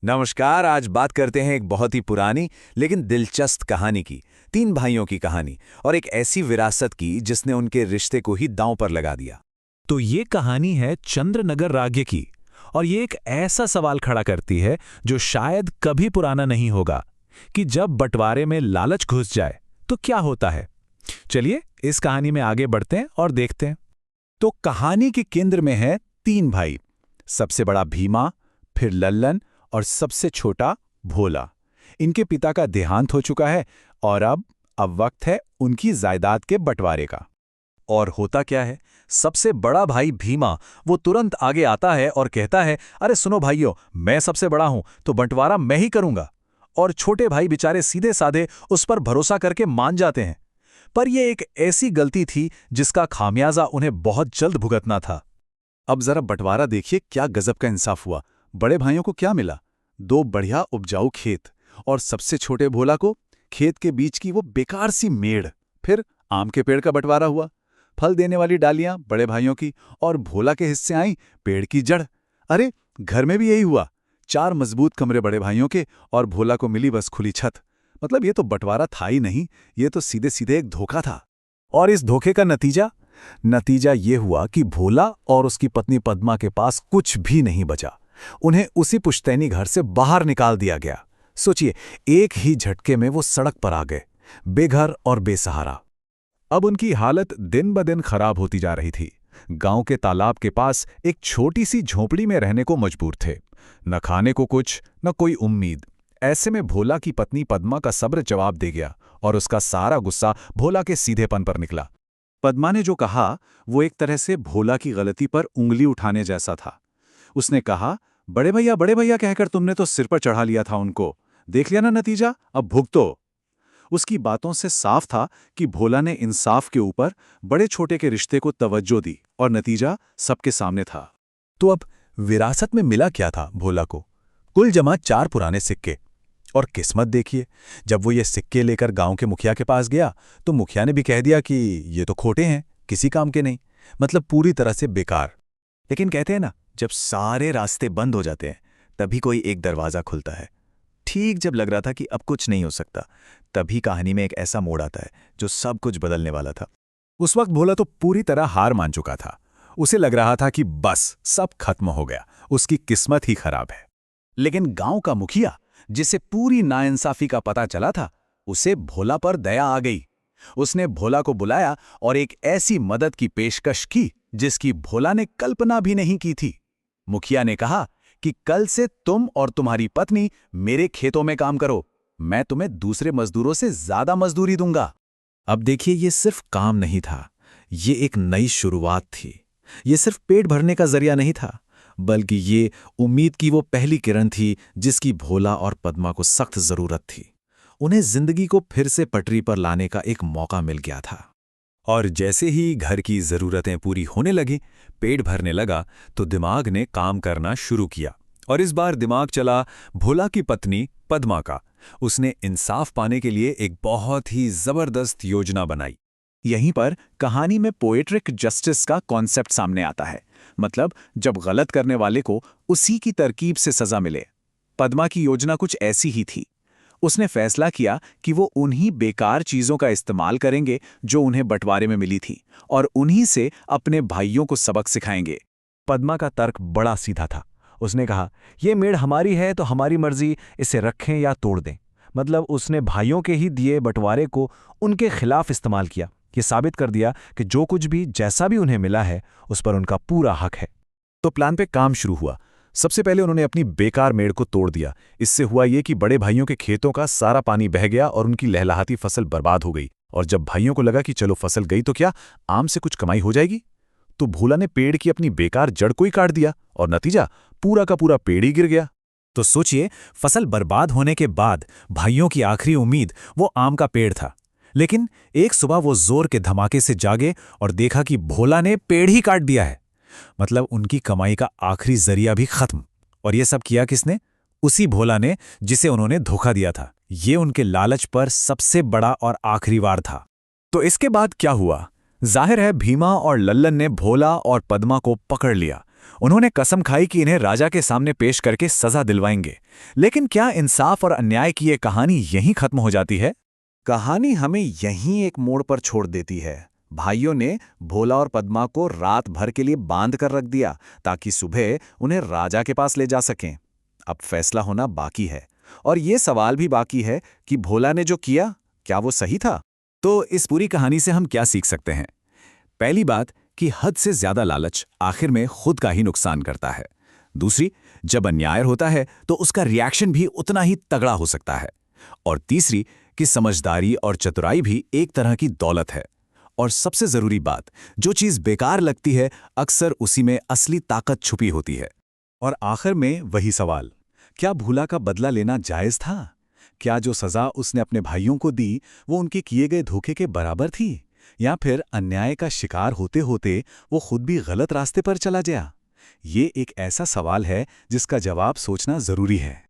नमस्कार। आज बात करते हैं एक बहुत ही पुरानी लेकिन दिलचस्प कहानी की। तीन भाइयों की कहानी और एक ऐसी विरासत की जिसने उनके रिश्ते को ही दांव पर लगा दिया। तो ये कहानी है चंद्रनगर राज्य की। और ये एक ऐसा सवाल खड़ा करती है जो शायद कभी पुराना नहीं होगा कि जब बंटवारे में लालच घुस जाए तो क्या होता है। चलिए इस कहानी में आगे बढ़ते हैं और देखते हैं। तो कहानी के केंद्र में है तीन भाई। सबसे बड़ा भीमा, फिर लल्लन और सबसे छोटा भोला। इनके पिता का देहांत हो चुका है और अब वक्त है उनकी जायदाद के बंटवारे का। और होता क्या है, सबसे बड़ा भाई भीमा वो तुरंत आगे आता है और कहता है, अरे सुनो भाइयों, मैं सबसे बड़ा हूं तो बंटवारा मैं ही करूंगा। और छोटे भाई बेचारे सीधे साधे उस पर भरोसा करके मान जाते हैं। पर यह एक ऐसी गलती थी जिसका खामियाजा उन्हें बहुत जल्द भुगतना था। अब जरा बंटवारा देखिए, क्या गजब का इंसाफ हुआ। बड़े भाइयों को क्या मिला? दो बढ़िया उपजाऊ खेत, और सबसे छोटे भोला को खेत के बीच की वो बेकार सी मेड़। फिर आम के पेड़ का बंटवारा हुआ। फल देने वाली डालियां बड़े भाइयों की और भोला के हिस्से आई पेड़ की जड़। अरे घर में भी यही हुआ। चार मजबूत कमरे बड़े भाइयों के और भोला को मिली बस खुली छत। मतलब ये तो बंटवारा था ही नहीं, ये तो सीधे सीधे एक धोखा था। और इस धोखे का नतीजा ये हुआ कि भोला और उसकी पत्नी पद्मा के पास कुछ भी नहीं बचा। उन्हें उसी पुश्तैनी घर से बाहर निकाल दिया गया। सोचिए, एक ही झटके में वो सड़क पर आ गए, बेघर और बेसहारा। अब उनकी हालत दिन ब दिन खराब होती जा रही थी। गांव के तालाब के पास एक छोटी सी झोपड़ी में रहने को मजबूर थे। न खाने को कुछ, न कोई उम्मीद। ऐसे में भोला की पत्नी पद्मा का सब्र जवाब दे गया और उसका सारा गुस्सा भोला के सीधेपन पर निकला। पद्मा ने जो कहा वो एक तरह से भोला की गलती पर उंगली उठाने जैसा था। उसने कहा, बड़े भैया कहकर तुमने तो सिर पर चढ़ा लिया था उनको। देख लिया ना नतीजा, अब भुगतो। उसकी बातों से साफ था कि भोला ने इंसाफ के ऊपर बड़े छोटे के रिश्ते को तवज्जो दी और नतीजा सबके सामने था। तो अब विरासत में मिला क्या था भोला को? कुल जमा 4 पुराने सिक्के। और किस्मत देखिए, जब वो ये सिक्के लेकर गांव के मुखिया के पास गया तो मुखिया ने भी कह दिया कि ये तो खोटे हैं, किसी काम के नहीं, मतलब पूरी तरह से बेकार। लेकिन कहते हैं ना, जब सारे रास्ते बंद हो जाते हैं तभी कोई एक दरवाजा खुलता है। ठीक जब लग रहा था कि अब कुछ नहीं हो सकता, तभी कहानी में एक ऐसा मोड़ आता है जो सब कुछ बदलने वाला था। उस वक्त भोला तो पूरी तरह हार मान चुका था। उसे लग रहा था कि बस सब खत्म हो गया, उसकी किस्मत ही खराब है। लेकिन गांव का मुखिया, जिसे पूरी नाइंसाफी का पता चला था, उसे भोला पर दया आ गई। उसने भोला को बुलाया और एक ऐसी मदद की पेशकश की जिसकी भोला ने कल्पना भी नहीं की थी। मुखिया ने कहा कि कल से तुम और तुम्हारी पत्नी मेरे खेतों में काम करो, मैं तुम्हें दूसरे मजदूरों से ज्यादा मजदूरी दूंगा। अब देखिए, ये सिर्फ काम नहीं था, ये एक नई शुरुआत थी। ये सिर्फ पेट भरने का जरिया नहीं था, बल्कि ये उम्मीद की वो पहली किरण थी जिसकी भोला और पद्मा को सख्त जरूरत थी। उन्हें जिंदगी को फिर से पटरी पर लाने का एक मौका मिल गया था। और जैसे ही घर की जरूरतें पूरी होने लगी, पेट भरने लगा, तो दिमाग ने काम करना शुरू किया। और इस बार दिमाग चला भोला की पत्नी पद्मा का। उसने इंसाफ पाने के लिए एक बहुत ही जबरदस्त योजना बनाई। यहीं पर कहानी में पोएट्रिक जस्टिस का कॉन्सेप्ट सामने आता है। मतलब जब गलत करने वाले को उसी की तरकीब से सजा मिले। पद्मा की योजना कुछ ऐसी ही थी। उसने फैसला किया कि वो उन्हीं बेकार चीजों का इस्तेमाल करेंगे जो उन्हें बंटवारे में मिली थी, और उन्हीं से अपने भाइयों को सबक सिखाएंगे। पद्मा का तर्क बड़ा सीधा था। उसने कहा, यह मेड़ हमारी है तो हमारी मर्जी, इसे रखें या तोड़ दें। मतलब उसने भाइयों के ही दिए बंटवारे को उनके खिलाफ इस्तेमाल किया। ये साबित कर दिया कि जो कुछ भी जैसा भी उन्हें मिला है उस पर उनका पूरा हक है। तो प्लान पे काम शुरू हुआ। सबसे पहले उन्होंने अपनी बेकार मेड़ को तोड़ दिया। इससे हुआ ये कि बड़े भाइयों के खेतों का सारा पानी बह गया और उनकी लहलहाती फसल बर्बाद हो गई। और जब भाइयों को लगा कि चलो फसल गई तो क्या, आम से कुछ कमाई हो जाएगी, तो भोला ने पेड़ की अपनी बेकार जड़ को ही काट दिया और नतीजा पूरा का पूरा पेड़ ही गिर गया। तो सोचिए, फसल बर्बाद होने के बाद भाइयों की आखिरी उम्मीद वो आम का पेड़ था। लेकिन एक सुबह वो जोर के धमाके से जागे और देखा कि भोला ने पेड़ ही काट दिया है। मतलब उनकी कमाई का आखिरी जरिया भी खत्म। और ये सब किया किसने? उसी भोला ने जिसे उन्होंने धोखा दिया था। ये उनके लालच पर सबसे बड़ा और आखिरी वार था। तो इसके बाद क्या हुआ? जाहिर है भीमा और लल्लन ने भोला और पद्मा को पकड़ लिया। उन्होंने कसम खाई कि इन्हें राजा के सामने पेश करके सजा दिलवाएंगे। लेकिन क्या इंसाफ और अन्याय की ये कहानी यहीं खत्म हो जाती है? कहानी हमें यहीं एक मोड़ पर छोड़ देती है। भाइयों ने भोला और पद्मा को रात भर के लिए बांध कर रख दिया ताकि सुबह उन्हें राजा के पास ले जा सकें। अब फैसला होना बाकी है और ये सवाल भी बाकी है कि भोला ने जो किया क्या वो सही था? तो इस पूरी कहानी से हम क्या सीख सकते हैं? पहली बात कि हद से ज्यादा लालच आखिर में खुद का ही नुकसान करता है। दूसरी, जब अन्याय होता है तो उसका रिएक्शन भी उतना ही तगड़ा हो सकता है। और तीसरी कि समझदारी और चतुराई भी एक तरह की दौलत है। और सबसे जरूरी बात, जो चीज बेकार लगती है अक्सर उसी में असली ताकत छुपी होती है। और आखिर में वही सवाल, क्या भोला का बदला लेना जायज था? क्या जो सजा उसने अपने भाइयों को दी वो उनके किए गए धोखे के बराबर थी, या फिर अन्याय का शिकार होते होते वो खुद भी गलत रास्ते पर चला गया? ये एक ऐसा सवाल है जिसका जवाब सोचना जरूरी है।